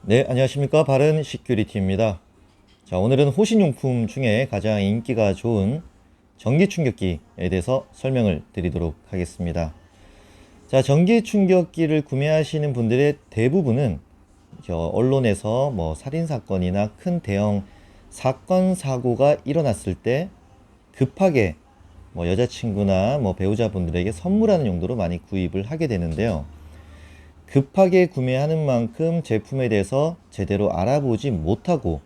네, 안녕하십니까. 바른 시큐리티입니다. 자, 오늘은 호신용품 중에 가장 인기가 좋은 전기 충격기에 대해서 설명을 드리도록 하겠습니다. 자, 전기 충격기를 구매하시는 분들의 대부분은 언론에서 살인 사건이나 큰 대형 사건 사고가 일어났을 때 급하게 여자친구나 배우자분들에게 선물하는 용도로 많이 구입을 하게 되는데요. 급하게 구매하는 만큼 제품에 대해서 제대로 알아보지 못하고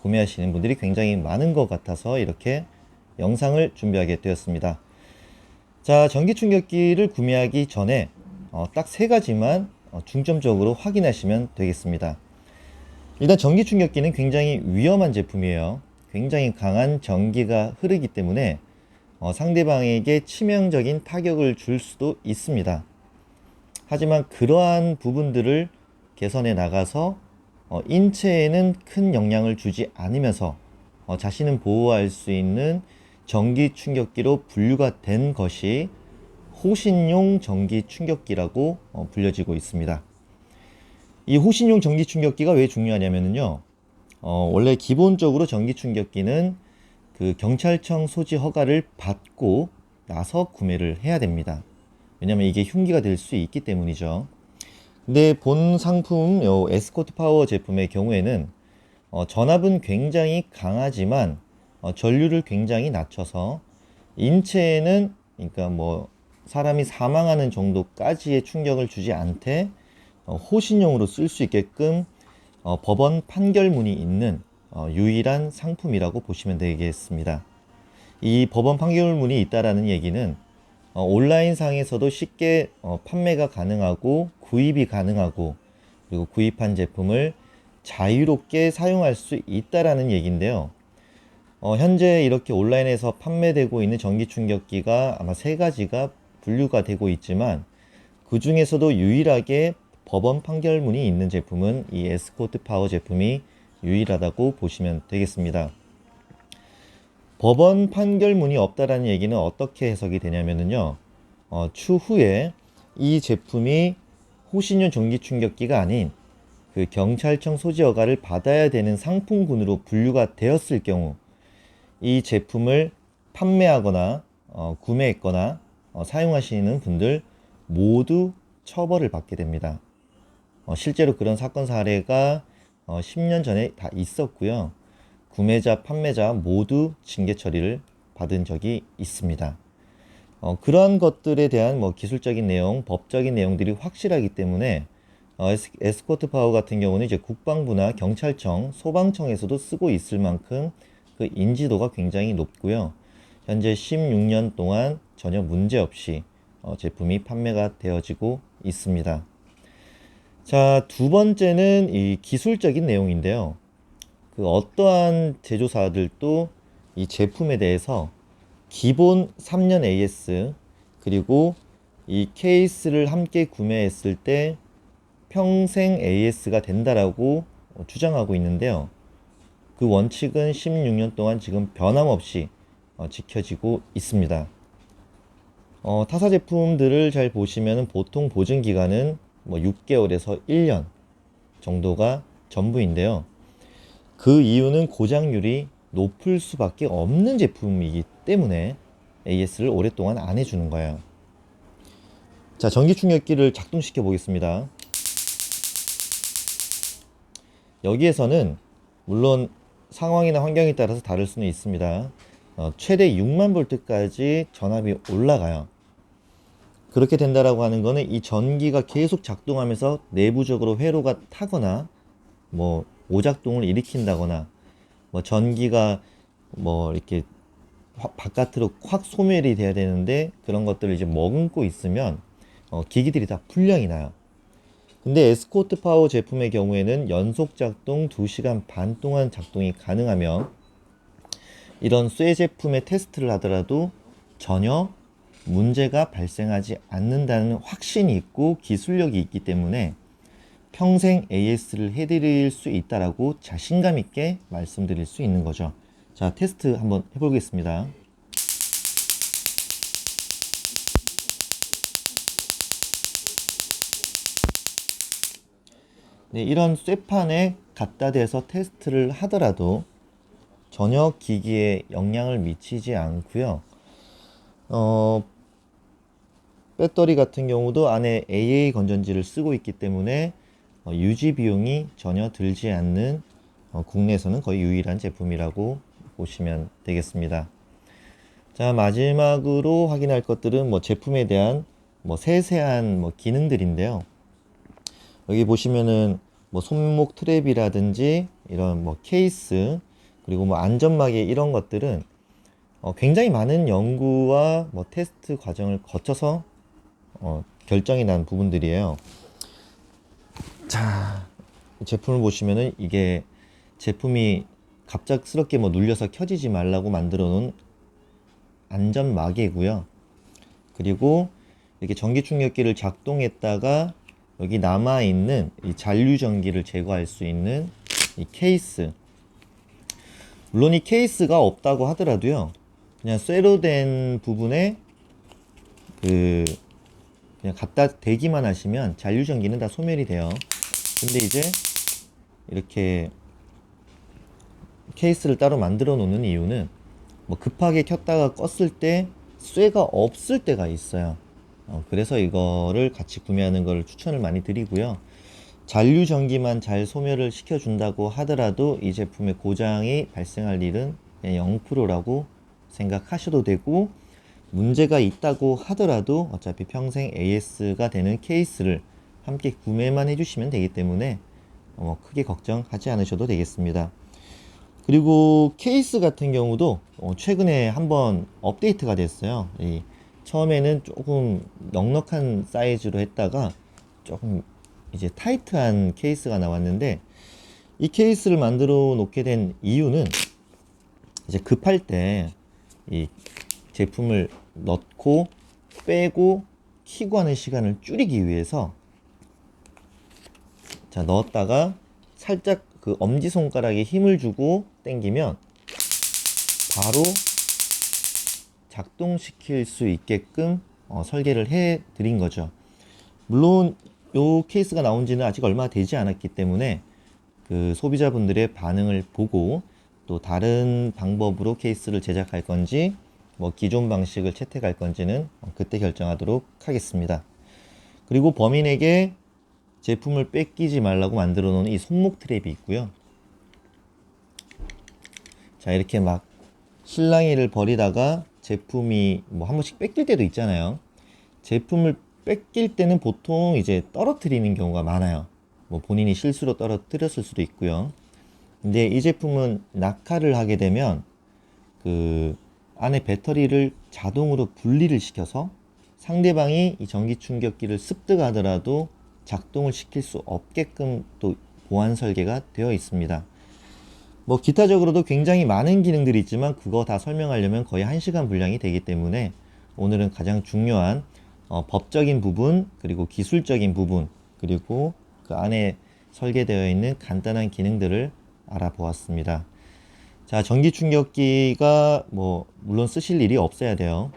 구매하시는 분들이 굉장히 많은 것 같아서 이렇게 영상을 준비하게 되었습니다. 자, 전기 충격기를 구매하기 전에 딱 세 가지만 중점적으로 확인하시면 되겠습니다. 일단 전기 충격기는 굉장히 위험한 제품이에요. 굉장히 강한 전기가 흐르기 때문에 상대방에게 치명적인 타격을 줄 수도 있습니다. 하지만 그러한 부분들을 개선해 나가서 인체에는 큰 영향을 주지 않으면서 자신은 보호할 수 있는 전기 충격기로 분류가 된 것이 호신용 전기 충격기라고 불려지고 있습니다. 이 호신용 전기 충격기가 왜 중요하냐면요. 원래 기본적으로 전기 충격기는 그 경찰청 소지 허가를 받고 나서 구매를 해야 됩니다. 왜냐면 이게 흉기가 될 수 있기 때문이죠. 근데 본 상품 에스코트 파워 제품의 경우에는 전압은 굉장히 강하지만 전류를 굉장히 낮춰서 인체에는 그러니까 사람이 사망하는 정도까지의 충격을 주지 않되 호신용으로 쓸 수 있게끔 법원 판결문이 있는 유일한 상품이라고 보시면 되겠습니다. 이 법원 판결문이 있다라는 얘기는 온라인 상에서도 쉽게 판매가 가능하고 구입이 가능하고 그리고 구입한 제품을 자유롭게 사용할 수 있다라는 얘기인데요. 현재 이렇게 온라인에서 판매되고 있는 전기 충격기가 아마 세 가지가 분류가 되고 있지만 그 중에서도 유일하게 법원 판결문이 있는 제품은 이 에스코트 파워 제품이 유일하다고 보시면 되겠습니다. 법원 판결문이 없다라는 얘기는 어떻게 해석이 되냐면요. 추후에 이 제품이 호신용 전기 충격기가 아닌 그 경찰청 소지 허가를 받아야 되는 상품군으로 분류가 되었을 경우 이 제품을 판매하거나 구매했거나 사용하시는 분들 모두 처벌을 받게 됩니다. 실제로 그런 사건 사례가 10년 전에 다 있었고요. 구매자, 판매자 모두 징계 처리를 받은 적이 있습니다. 그러한 것들에 대한 기술적인 내용, 법적인 내용들이 확실하기 때문에 에스코트 파워 같은 경우는 이제 국방부나 경찰청, 소방청에서도 쓰고 있을 만큼 그 인지도가 굉장히 높고요. 현재 16년 동안 전혀 문제 없이 제품이 판매가 되어지고 있습니다. 자, 두 번째는 이 기술적인 내용인데요. 그 어떠한 제조사들도 이 제품에 대해서 기본 3년 AS 그리고 이 케이스를 함께 구매했을 때 평생 AS가 된다라고 주장하고 있는데요. 그 원칙은 16년 동안 지금 변함없이 지켜지고 있습니다. 타사 제품들을 잘 보시면 보통 보증 기간은 6개월에서 1년 정도가 전부인데요. 그 이유는 고장률이 높을 수밖에 없는 제품이기 때문에 AS를 오랫동안 안 해주는 거예요. 자, 전기 충격기를 작동시켜 보겠습니다. 여기에서는 물론 상황이나 환경에 따라서 다를 수는 있습니다. 최대 6만 볼트까지 전압이 올라가요. 그렇게 된다라고 하는 거는 이 전기가 계속 작동하면서 내부적으로 회로가 타거나 오작동을 일으킨다거나 전기가 이렇게 바깥으로 확 소멸이 돼야 되는데 그런 것들을 이제 머금고 있으면 기기들이 다 불량이 나요. 근데 에스코트 파워 제품의 경우에는 연속 작동 2시간 반 동안 작동이 가능하며 이런 쇠 제품의 테스트를 하더라도 전혀 문제가 발생하지 않는다는 확신이 있고 기술력이 있기 때문에 평생 AS를 해드릴 수 있다라고 자신감 있게 말씀드릴 수 있는 거죠. 자, 테스트 한번 해보겠습니다. 네, 이런 쇠판에 갖다 대서 테스트를 하더라도 전혀 기기에 영향을 미치지 않고요. 어, 배터리 같은 경우도 안에 AA 건전지를 쓰고 있기 때문에 유지 비용이 전혀 들지 않는 국내에서는 거의 유일한 제품이라고 보시면 되겠습니다. 자, 마지막으로 확인할 것들은 제품에 대한 세세한 기능들인데요. 여기 보시면은 손목 트랩이라든지 이런 케이스, 그리고 안전막에 이런 것들은 굉장히 많은 연구와 테스트 과정을 거쳐서 결정이 난 부분들이에요. 자, 제품을 보시면은 이게 제품이 갑작스럽게 눌려서 켜지지 말라고 만들어 놓은 안전막이고요. 그리고 이렇게 전기 충격기를 작동했다가 여기 남아있는 이 잔류 전기를 제거할 수 있는 이 케이스. 물론 이 케이스가 없다고 하더라도요, 그냥 쇠로 된 부분에 그냥 갖다 대기만 하시면 잔류 전기는 다 소멸이 돼요. 근데 이제 이렇게 케이스를 따로 만들어 놓는 이유는 급하게 켰다가 껐을 때 쇠가 없을 때가 있어요. 그래서 이거를 같이 구매하는 걸 추천을 많이 드리고요. 잔류 전기만 잘 소멸을 시켜준다고 하더라도 이 제품의 고장이 발생할 일은 그냥 0%라고 생각하셔도 되고, 문제가 있다고 하더라도 어차피 평생 AS가 되는 케이스를 함께 구매만 해주시면 되기 때문에 크게 걱정하지 않으셔도 되겠습니다. 그리고 케이스 같은 경우도 최근에 한번 업데이트가 됐어요. 처음에는 조금 넉넉한 사이즈로 했다가 조금 이제 타이트한 케이스가 나왔는데, 이 케이스를 만들어 놓게 된 이유는 이제 급할 때 이 제품을 넣고 빼고 키고 하는 시간을 줄이기 위해서, 자, 넣었다가 살짝 그 엄지손가락에 힘을 주고 당기면 바로 작동시킬 수 있게끔 설계를 해 드린 거죠. 물론 이 케이스가 나온 지는 아직 얼마 되지 않았기 때문에 그 소비자분들의 반응을 보고 또 다른 방법으로 케이스를 제작할 건지 기존 방식을 채택할 건지는 그때 결정하도록 하겠습니다. 그리고 범인에게 제품을 뺏기지 말라고 만들어 놓은 이 손목 트랩이 있고요. 자, 이렇게 실랑이를 벌이다가 제품이 한 번씩 뺏길 때도 있잖아요. 제품을 뺏길 때는 보통 이제 떨어뜨리는 경우가 많아요. 본인이 실수로 떨어뜨렸을 수도 있고요. 근데 이 제품은 낙하를 하게 되면 그 안에 배터리를 자동으로 분리를 시켜서 상대방이 이 전기 충격기를 습득하더라도 작동을 시킬 수 없게끔 또 보안 설계가 되어 있습니다. 기타적으로도 굉장히 많은 기능들이 있지만 그거 다 설명하려면 거의 1시간 분량이 되기 때문에 오늘은 가장 중요한 법적인 부분, 그리고 기술적인 부분, 그리고 그 안에 설계되어 있는 간단한 기능들을 알아보았습니다. 자, 전기 충격기가 물론 쓰실 일이 없어야 돼요.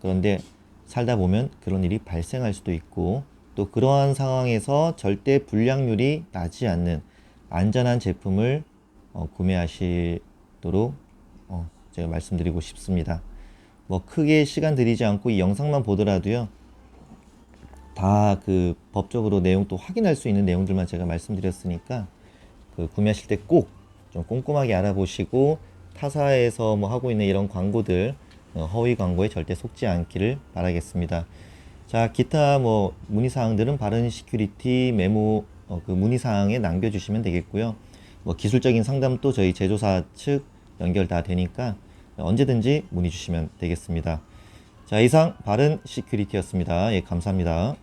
그런데 살다 보면 그런 일이 발생할 수도 있고, 또 그러한 상황에서 절대 불량률이 나지 않는 안전한 제품을 구매하시도록 제가 말씀드리고 싶습니다. 크게 시간 들이지 않고 이 영상만 보더라도요, 다 그 법적으로 내용 또 확인할 수 있는 내용들만 제가 말씀드렸으니까 그 구매하실 때 꼭 좀 꼼꼼하게 알아보시고, 타사에서 하고 있는 이런 광고들, 허위 광고에 절대 속지 않기를 바라겠습니다. 자, 기타 문의사항들은 바른 시큐리티 메모 그 문의사항에 남겨주시면 되겠고요. 기술적인 상담도 저희 제조사 측 연결 다 되니까 언제든지 문의 주시면 되겠습니다. 자, 이상 바른 시큐리티였습니다. 예, 감사합니다.